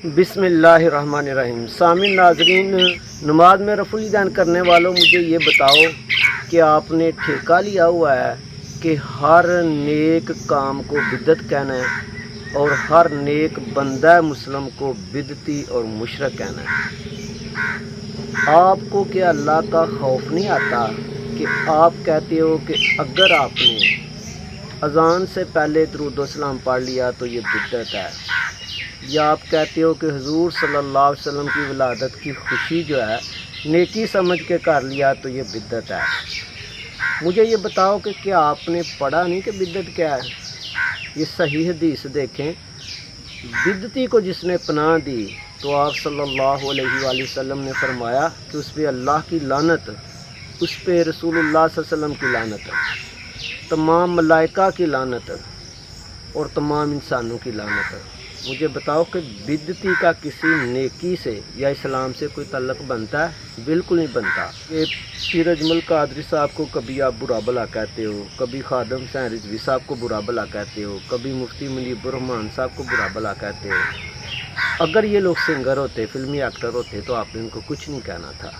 बिस्मिल्लाहिर्रहमानिर्रहीम। सामिन नाजरीन, नमाज में रफ़ुल यदैन करने वालों, मुझे ये बताओ कि आपने ठेका लिया हुआ है कि हर नेक काम को बिदअत कहना है और हर नेक बंदा मुस्लिम को बिदती और मुशरक कहना है। आपको क्या अल्लाह का खौफ नहीं आता कि आप कहते हो कि अगर आपने अज़ान से पहले दुरूद व सलाम पढ़ लिया तो ये बिदअत है, या आप कहते हो कि हुजूर सल्लल्लाहु अलैहि वसल्लम की विलादत की खुशी जो है नेकी समझ के कर लिया तो ये बिदअत है। मुझे ये बताओ कि क्या आपने पढ़ा नहीं कि बिदअत क्या है? ये सही हदीस देखें, बिदती को जिसने पनाह दी तो आप सल्लल्लाहु अलैहि वसल्लम ने फरमाया कि उस पर अल्लाह की लानत, उस पर रसूलुल्लाह सल्लल्लाहु अलैहि वसल्लम की लानत, तमाम मलाइका की लानत और तमाम इंसानों की लानत। मुझे बताओ कि बिदती का किसी नेकी से या इस्लाम से कोई तल्लक बनता है? बिल्कुल नहीं बनता। कि पीर अजमल कादरी साहब को कभी आप बुरा भला कहते हो, कभी खादम हुसैन रिजवी साहब को बुरा भला कहते हो, कभी मुफ्ती मुनीबुर रहमान साहब को बुरा भला कहते हो। अगर ये लोग सिंगर होते, फिल्मी एक्टर होते तो आपने इनको कुछ नहीं कहना था।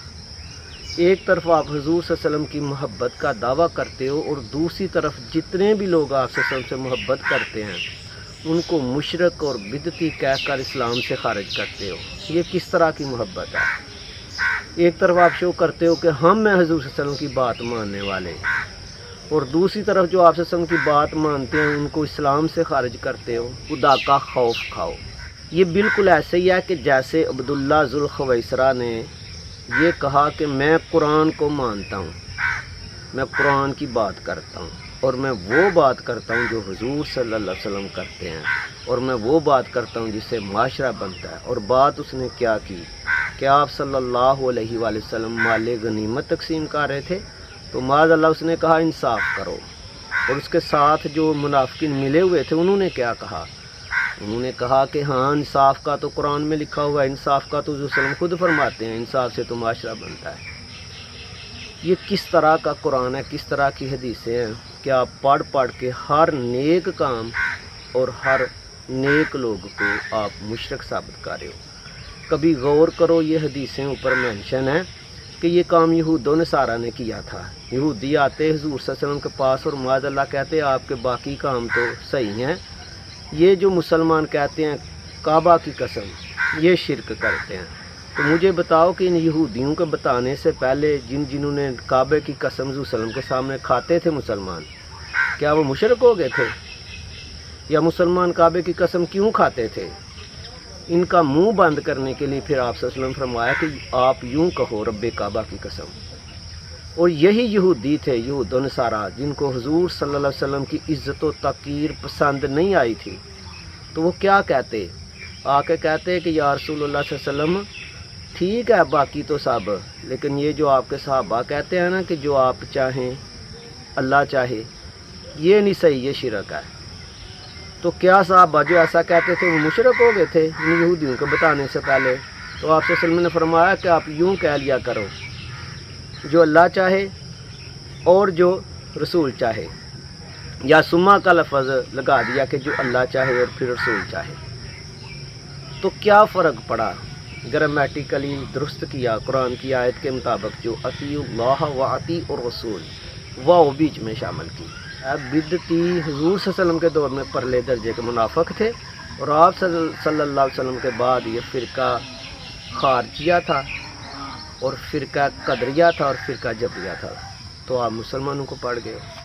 एक तरफ आप हुजूर सल्लल्लाहु अलैहि वसल्लम की मोहब्बत का दावा करते हो और दूसरी तरफ जितने भी लोग आपसे सबसे मोहब्बत करते हैं उनको मुशरक और बिदती कहकर इस्लाम से खारिज करते हो। ये किस तरह की मोहब्बत है? एक तरफ आप शो करते हो कि हम हैं हुजूर सल्लल्लाहु अलैहि वसल्लम की बात मानने वाले, और दूसरी तरफ जो आप सल्लल्लाहु अलैहि वसल्लम की बात मानते हैं उनको इस्लाम से खारिज करते हो। खुदा का खौफ खाओ। ये बिल्कुल ऐसे ही है कि जैसे अब्दुल्ला जुल खवैसरा ने ये कहा कि मैं कुरान को मानता हूँ, मैं कुरान की बात करता हूँ और मैं वो बात करता हूँ जो हुजूर सल्लल्लाहु अलैहि वसल्लम करते हैं, और मैं वो बात करता हूँ जिससे माशरा बनता है। और बात उसने क्या की कि आप सल्लल्लाहु अलैहि वसल्लम माले गनीमत तकसीम कर रहे थे तो माज़अल्लाह उसने कहा इंसाफ़ करो। और उसके साथ जो मुनाफिकीन मिले हुए थे उन्होंने क्या कहा? उन्होंने कहा कि हाँ, इंसाफ़ का तो कुरान में लिखा हुआ है, इंसाफ़ का तो हुजूर सल्लल्लाहु अलैहि वसल्लम खुद फरमाते हैं, इंसाफ से तो माशरा बनता है। ये किस तरह का कुरान है, किस तरह की हदीसें हैं कि आप पढ़ पढ़ के हर नेक काम और हर नेक लोग को आप मुशरक साबित कर रहे हो। कभी गौर करो, ये हदीसें ऊपर मेंशन है कि ये काम यहूदों ने सारा ने किया था। यहूदी आते हुजूर सल्लल्लाहु अलैहि वसल्लम के पास और माज़अल्लाह कहते आपके बाकी काम तो सही हैं, ये जो मुसलमान कहते हैं काबा की कसम, ये शिरक करते हैं। तो मुझे बताओ कि इन यहूदियों के बताने से पहले जिन्होंने काबे की कसम हुजूर सल्लल्लाहु अलैहि वसल्लम के सामने खाते थे मुसलमान, क्या वो मुशरक हो गए थे? या मुसलमान काबे की कसम क्यों खाते थे? इनका मुंह बंद करने के लिए फिर आप सल्लल्लाहु अलैहि वसल्लम फरमाया कि आप यूं कहो रब्बे काबा की कसम। और यही यहूदी थे, यहूद नसारा, जिनको हुजूर सल्लल्लाहु अलैहि वसल्लम की इज़्ज़त व तक़ीर पसंद नहीं आई थी, तो वो क्या कहते? आके कहते कि या रसूलुल्लाह सल्लल्लाहु अलैहि वसल्लम ठीक है बाकी तो सब, लेकिन ये जो आपके सहाबा कहते हैं ना कि जो आप चाहें अल्लाह चाहे, ये नहीं सही, ये शिरक है। तो क्या सहाबा जो ऐसा कहते थे वो मुशरक हो गए थे इन यहूदियों के बताने से पहले? तो आप सल्लल्लाहु अलैहि वसल्लम ने फरमाया कि आप यूं कह लिया करो, जो अल्लाह चाहे और जो रसूल चाहे, या सुम्मा का लफ्ज़ लगा दिया कि जो अल्लाह चाहे और फिर रसूल चाहे। तो क्या फ़र्क पड़ा? ग्रामेटिकली दुरुस्त किया कुरान की आयत के मुताबिक, जो अतीउल्लाह व अतीउर रसूल वो बीच में शामिल की। अब बिदती हुजूर सल्लल्लाहु अलैहि वसल्लम के दौर में परले दर्जे के मुनाफिक थे, और आप सल्लल्लाहु अलैहि वसल्लम के बाद ये फ़िरका खारजिया था और फ़िरका कदरिया था और फ़िरका जबरिया था। तो आप मुसलमानों को पड़ गए।